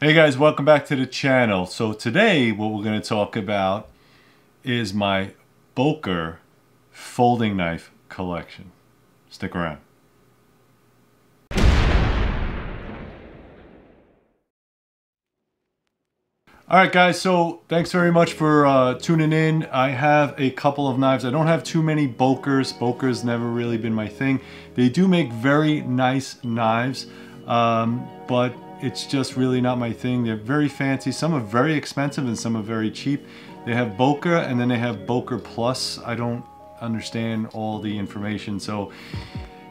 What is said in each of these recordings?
Hey guys, welcome back to the channel. So today what we're going to talk about is my Boker folding knife collection. Stick around. Alright guys, so thanks very much for tuning in. I have a couple of knives. I don't have too many Bokers. Boker's never really been my thing. They do make very nice knives, but it's just really not my thing. They're very fancy. Some are very expensive and some are very cheap. They have Boker and then they have Boker Plus. I don't understand all the information. So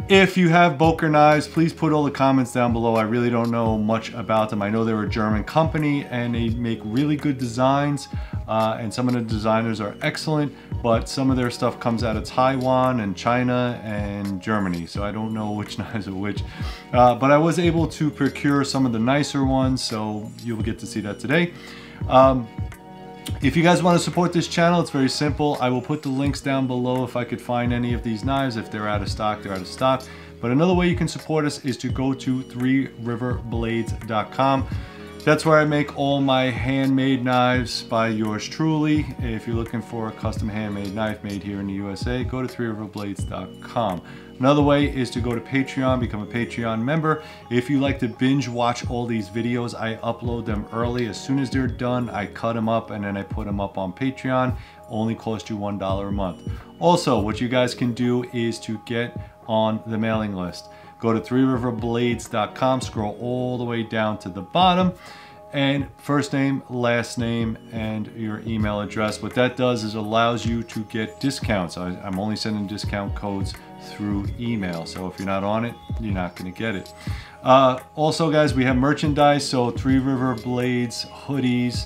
if you have Boker knives, please put all the comments down below. I really don't know much about them. I know they're a German company and they make really good designs. And some of the designers are excellent, but some of their stuff comes out of Taiwan and China and Germany. So I don't know which knives are which. But I was able to procure some of the nicer ones, so you'll get to see that today. If you guys want to support this channel, it's very simple. I will put the links down below if I could find any of these knives. If they're out of stock, they're out of stock. But another way you can support us is to go to 3riverblades.com. That's where I make all my handmade knives by yours truly. If you're looking for a custom handmade knife made here in the USA, go to 3riverblades.com. Another way is to go to Patreon, become a Patreon member. If you like to binge watch all these videos, I upload them early. As soon as they're done, I cut them up and then I put them up on Patreon. Only cost you $1 a month. Also, what you guys can do is to get on the mailing list. Go to 3riverblades.com, scroll all the way down to the bottom, and first name, last name, and your email address. What that does is allows you to get discounts. I'm only sending discount codes through email, so if you're not on it, you're not going to get it. Also guys, we have merchandise, so 3 River Blades hoodies,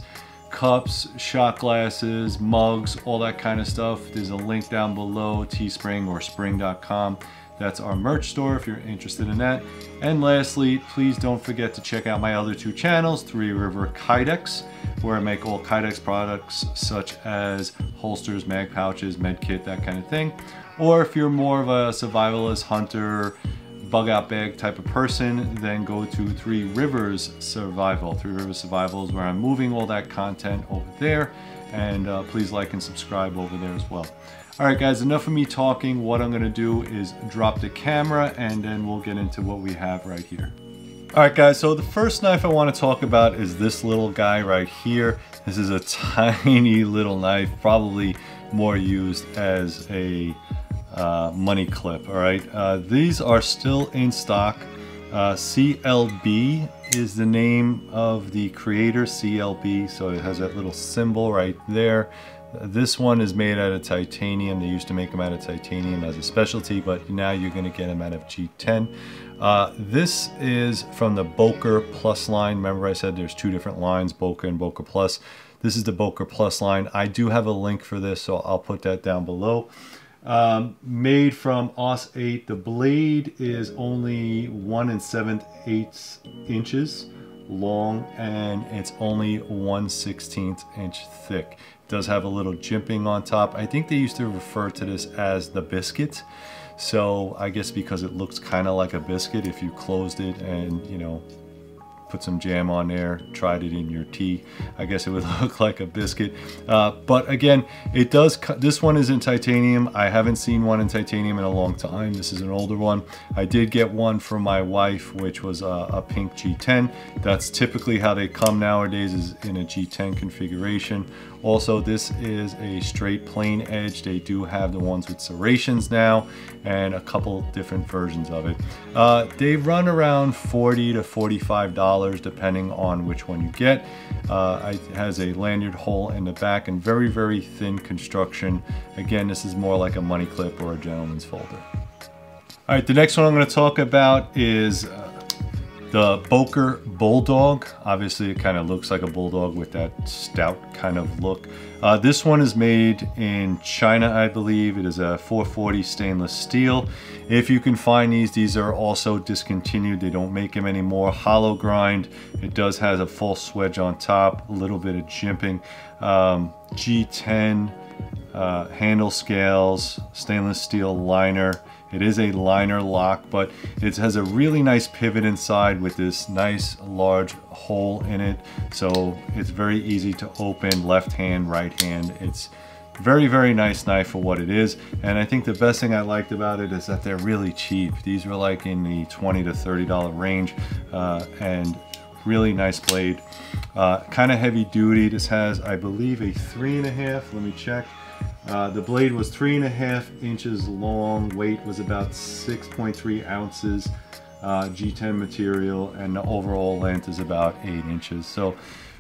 cups, shot glasses, mugs, all that kind of stuff. There's a link down below, Teespring or spring.com. That's our merch store if you're interested in that. And lastly, please don't forget to check out my other two channels, 3 River Kydex, where I make all Kydex products such as holsters, mag pouches, med kit, that kind of thing. Or if you're more of a survivalist, hunter, bug out bag type of person, then go to 3 Rivers Survival. 3 Rivers Survival is where I'm moving all that content over there. And please like and subscribe over there as well. Alright guys, enough of me talking. What I'm going to do is drop the camera and then we'll get into what we have right here. Alright guys, so the first knife I want to talk about is this little guy right here. This is a tiny little knife, probably more used as a money clip. Alright, these are still in stock. CLB is the name of the creator, CLB, so it has that little symbol right there. This one is made out of titanium. They used to make them out of titanium as a specialty, but now you're going to get them out of G10. This is from the Boker Plus line. Remember I said there's two different lines, Boker and Boker Plus. This is the Boker Plus line. I do have a link for this, so I'll put that down below. Made from Os 8. The blade is only 1 7/8 inches long and it's only 1/16 inch thick. It does have a little jimping on top. I think they used to refer to this as the biscuit. So I guess because it looks kind of like a biscuit, if you closed it and, you know, put some jam on there, tried it in your tea, I guess it would look like a biscuit. But again, it does, this one is in titanium. I haven't seen one in titanium in a long time. This is an older one. I did get one for my wife, which was a pink G10. That's typically how they come nowadays, is in a G10 configuration. Also, this is a straight plain edge. They do have the ones with serrations now and a couple different versions of it. They run around $40 to $45 depending on which one you get. It has a lanyard hole in the back and very, very thin construction. Again, this is more like a money clip or a gentleman's folder. All right, the next one I'm going to talk about is the Boker Bulldog. Obviously it kind of looks like a bulldog with that stout kind of look. This one is made in China, I believe. It is a 440 stainless steel. If you can find these are also discontinued. They don't make them anymore. Hollow grind. It does have a false swedge on top, a little bit of jimping. G10 handle scales, stainless steel liner. It is a liner lock, but it has a really nice pivot inside with this nice large hole in it. So it's very easy to open, left hand, right hand. It's very, very nice knife for what it is. And I think the best thing I liked about it is that they're really cheap. These were like in the $20 to $30 range, and really nice blade. Kind of heavy duty. This has, I believe, a 3.5, let me check. The blade was 3.5 inches long, weight was about 6.3 ounces, G10 material, and the overall length is about 8 inches. So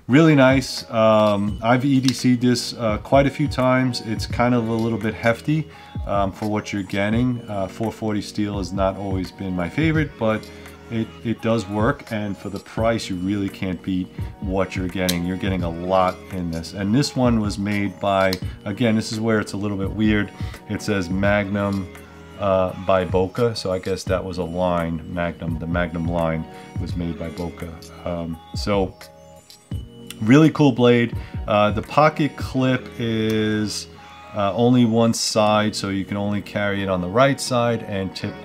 really nice. I've EDC'd this quite a few times. It's kind of a little bit hefty for what you're getting. 440 steel has not always been my favorite, but it does work, and for the price you really can't beat what you're getting. You're getting a lot in this. And this one was made by, again, this is where it's a little bit weird. It says Magnum by Boker, so I guess that was a line. Magnum, the Magnum line was made by Boker. So really cool blade. The pocket clip is only one side, so you can only carry it on the right side and tip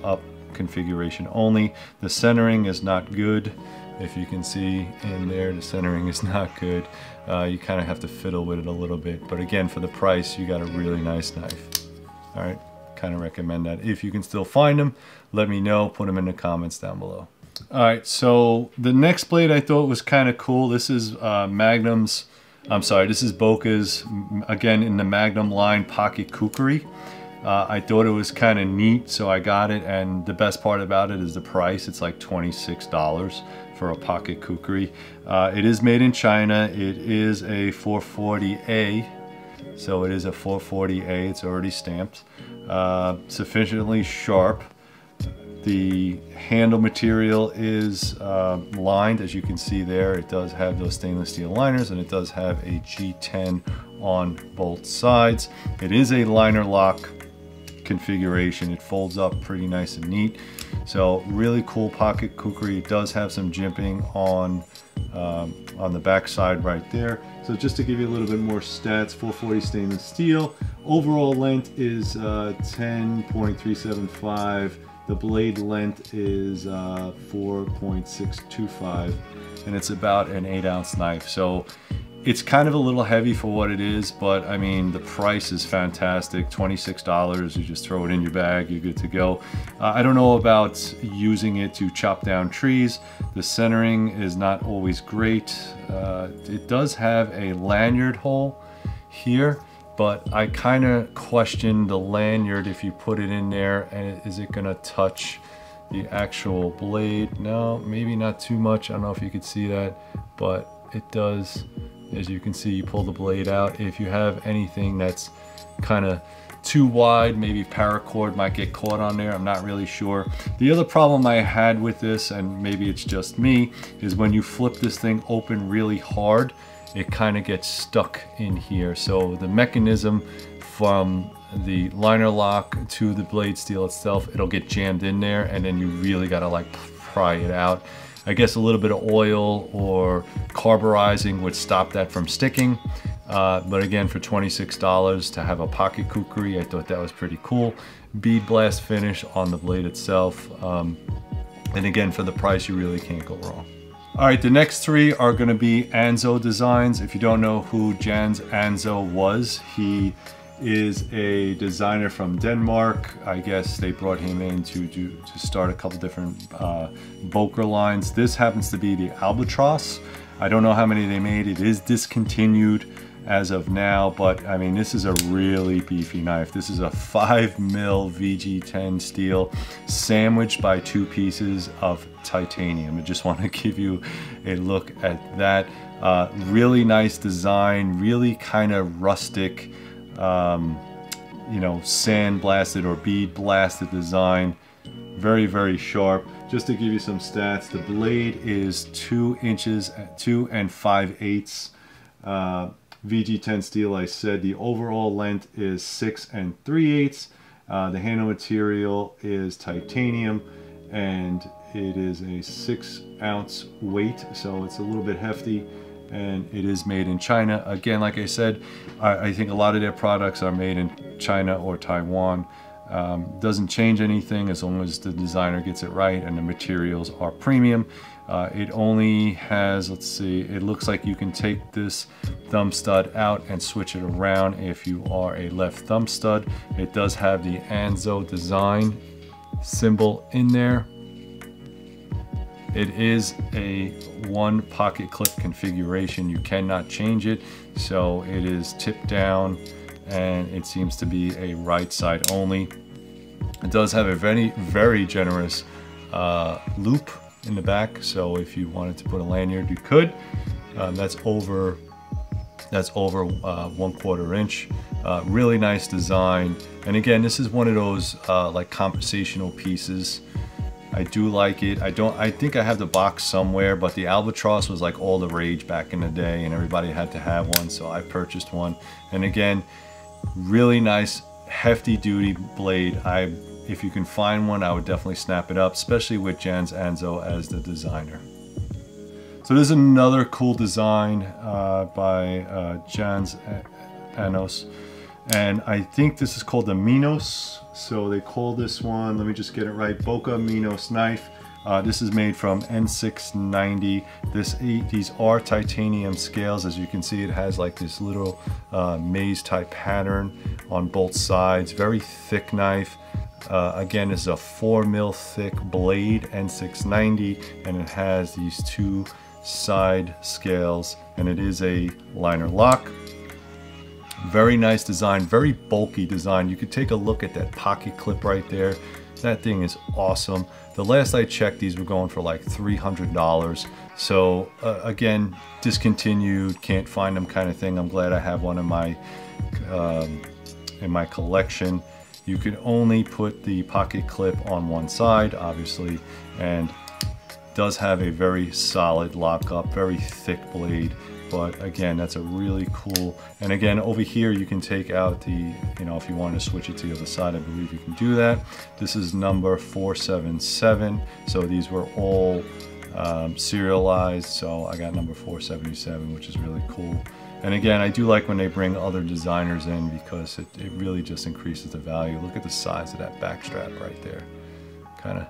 up configuration only. The centering is not good. If you can see in there, the centering is not good. You kind of have to fiddle with it a little bit, but again, for the price, you got a really nice knife. All right, kind of recommend that. If you can still find them, let me know, put them in the comments down below. All right, so the next blade I thought was kind of cool. This is Magnum's, this is Boker's, again in the Magnum line, pocket kukri. I thought it was kind of neat, so I got it, and the best part about it is the price. It's like $26 for a pocket kukri. It is made in China. It is a 440A, so it is a 440A. It's already stamped. Sufficiently sharp. The handle material is lined, as you can see there. It does have those stainless steel liners, and it does have a G10 on both sides. It is a liner lock configuration. It folds up pretty nice and neat. So really cool pocket kukri. It does have some jimping on the back side right there. So just to give you a little bit more stats, 440 stainless steel. Overall length is 10.375. The blade length is 4.625, and it's about an 8-ounce knife. So it's kind of a little heavy for what it is, but I mean, the price is fantastic. $26, you just throw it in your bag, you're good to go. I don't know about using it to chop down trees. The centering is not always great. It does have a lanyard hole here, but I kind of question the lanyard. If you put it in there, and is it gonna touch the actual blade? No, maybe not too much. I don't know if you could see that, but it does. As you can see, you pull the blade out. If you have anything that's kind of too wide, maybe paracord might get caught on there. I'm not really sure. The other problem I had with this, and maybe it's just me, is when you flip this thing open really hard, it kind of gets stuck in here. So the mechanism from the liner lock to the blade steel itself, it'll get jammed in there, and then you really got to like pry it out. I guess a little bit of oil or carburizing would stop that from sticking. But again, for $26 to have a pocket kukri, I thought that was pretty cool. Bead blast finish on the blade itself. And again, for the price, you really can't go wrong. All right, the next three are gonna be Anzo designs. If you don't know who Jens Anzo was, he is a designer from Denmark. I guess they brought him in to start a couple different Boker lines. This happens to be the albatross. I don't know how many they made. It is discontinued as of now, but I mean, this is a really beefy knife. This is a 5mm VG10 steel sandwiched by 2 pieces of titanium. I just want to give you a look at that. Really nice design, really kind of rustic, you know, sand blasted or bead blasted design. Very, very sharp. Just to give you some stats, the blade is 2 inches, 2 5/8. VG10 steel, I said. The overall length is 6 3/8. The handle material is titanium, and it is a 6-ounce weight, so it's a little bit hefty, and it is made in China. Again, like I said, I think a lot of their products are made in China or Taiwan. Doesn't change anything as long as the designer gets it right and the materials are premium. It only has, let's see, it looks like you can take this thumb stud out and switch it around if you are a left thumb stud. It does have the Anzo design symbol in there. It is a one pocket clip configuration. You cannot change it. So it is tipped down and it seems to be a right side only. It does have a very generous loop in the back. So if you wanted to put a lanyard, you could. That's over 1/4 inch. Really nice design. And again, this is one of those like conversational pieces. I do like it. I think I have the box somewhere, but the albatross was like all the rage back in the day and everybody had to have one, so I purchased one. And again, really nice hefty duty blade. If you can find one, I would definitely snap it up, especially with Jans Anzo as the designer. So this is another cool design by Jans Anos. And I think this is called the Minos. So they call this one, let me just get it right, Boker Minos knife. This is made from N690. These are titanium scales. As you can see, it has like this little maze type pattern on both sides. Very thick knife. Again, this is a 4 mil thick blade, N690, and it has these two side scales, and it is a liner lock. Very nice design, very bulky design. You could take a look at that pocket clip right there. That thing is awesome. The last I checked, these were going for like $300. So again, discontinued, can't find them kind of thing. I'm glad I have one in my collection. You can only put the pocket clip on one side, obviously, and does have a very solid lockup, very thick blade. But again, that's a really cool, and again, over here you can take out the, if you want to switch it to the other side, I believe you can do that. This is number 477. So these were all serialized. So I got number 477, which is really cool. And again, I do like when they bring other designers in because it really just increases the value. Look at the size of that back strap right there. Kind of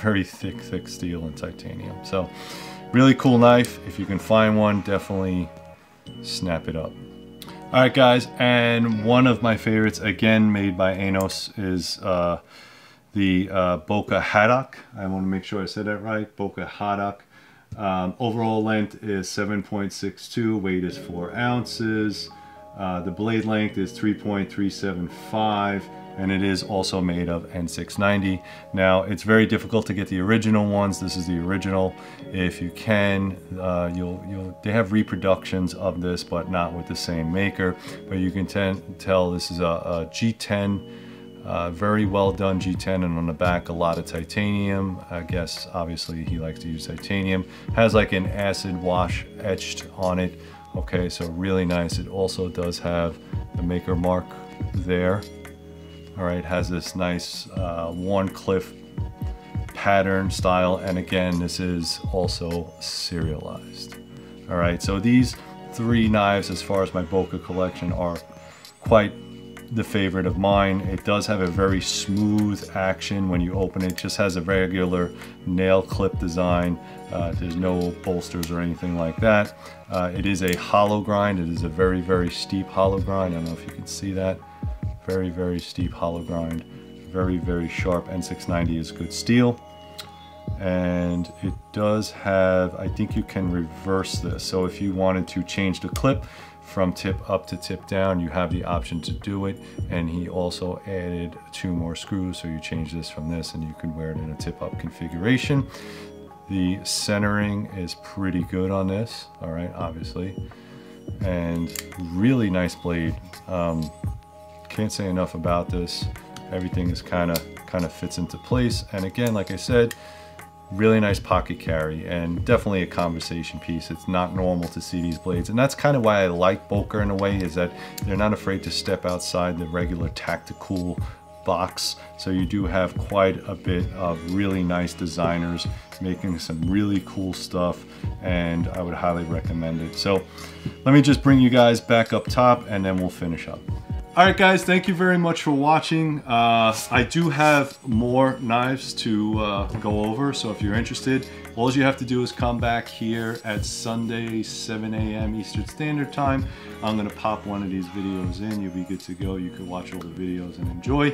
very thick steel and titanium. So really cool knife. If you can find one, definitely snap it up. All right, guys, and one of my favorites, again made by Anos, is the Boker Haddock. I want to make sure I said that right. Boker Haddock. Overall length is 7.62, weight is 4 ounces. The blade length is 3.375. And it is also made of N690. Now, it's very difficult to get the original ones. This is the original. If you can, they have reproductions of this, but not with the same maker. But you can tell this is a G10, very well done G10, and on the back, a lot of titanium. I guess, obviously, he likes to use titanium. Has like an acid wash etched on it. Okay, so really nice. It also does have the maker mark there. All right, has this nice Worn Cliff pattern style, and again, this is also serialized. All right, so these three knives, as far as my Boker collection, are quite the favorite of mine. It does have a very smooth action when you open it. It just has a regular nail clip design. There's no bolsters or anything like that. It is a hollow grind. It is a very steep hollow grind. I don't know if you can see that. Very steep hollow grind, very sharp. N690 is good steel, and it does have, I think you can reverse this. So if you wanted to change the clip from tip up to tip down, you have the option to do it. And he also added 2 more screws, so you change this from this and you can wear it in a tip up configuration. The centering is pretty good on this, all right, obviously, and really nice blade. Can't say enough about this. Everything is kind of fits into place, and again, like I said, really nice pocket carry and definitely a conversation piece. It's not normal to see these blades, and that's kind of why I like Boker in a way, is that they're not afraid to step outside the regular tactical box. So you do have quite a bit of really nice designers making some really cool stuff, and I would highly recommend it. So let me just bring you guys back up top and then we'll finish up. Alright guys, thank you very much for watching. I do have more knives to go over, so if you're interested, all you have to do is come back here at Sunday, 7 a.m. Eastern Standard Time. I'm going to pop one of these videos in. You'll be good to go. You can watch all the videos and enjoy.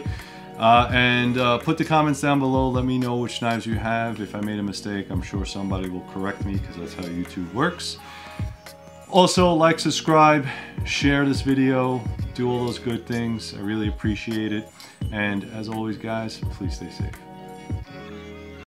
Put the comments down below. Let me know which knives you have. If I made a mistake, I'm sure somebody will correct me because that's how YouTube works. Also, like, subscribe, share this video, do all those good things. I really appreciate it. And as always, guys, please stay safe.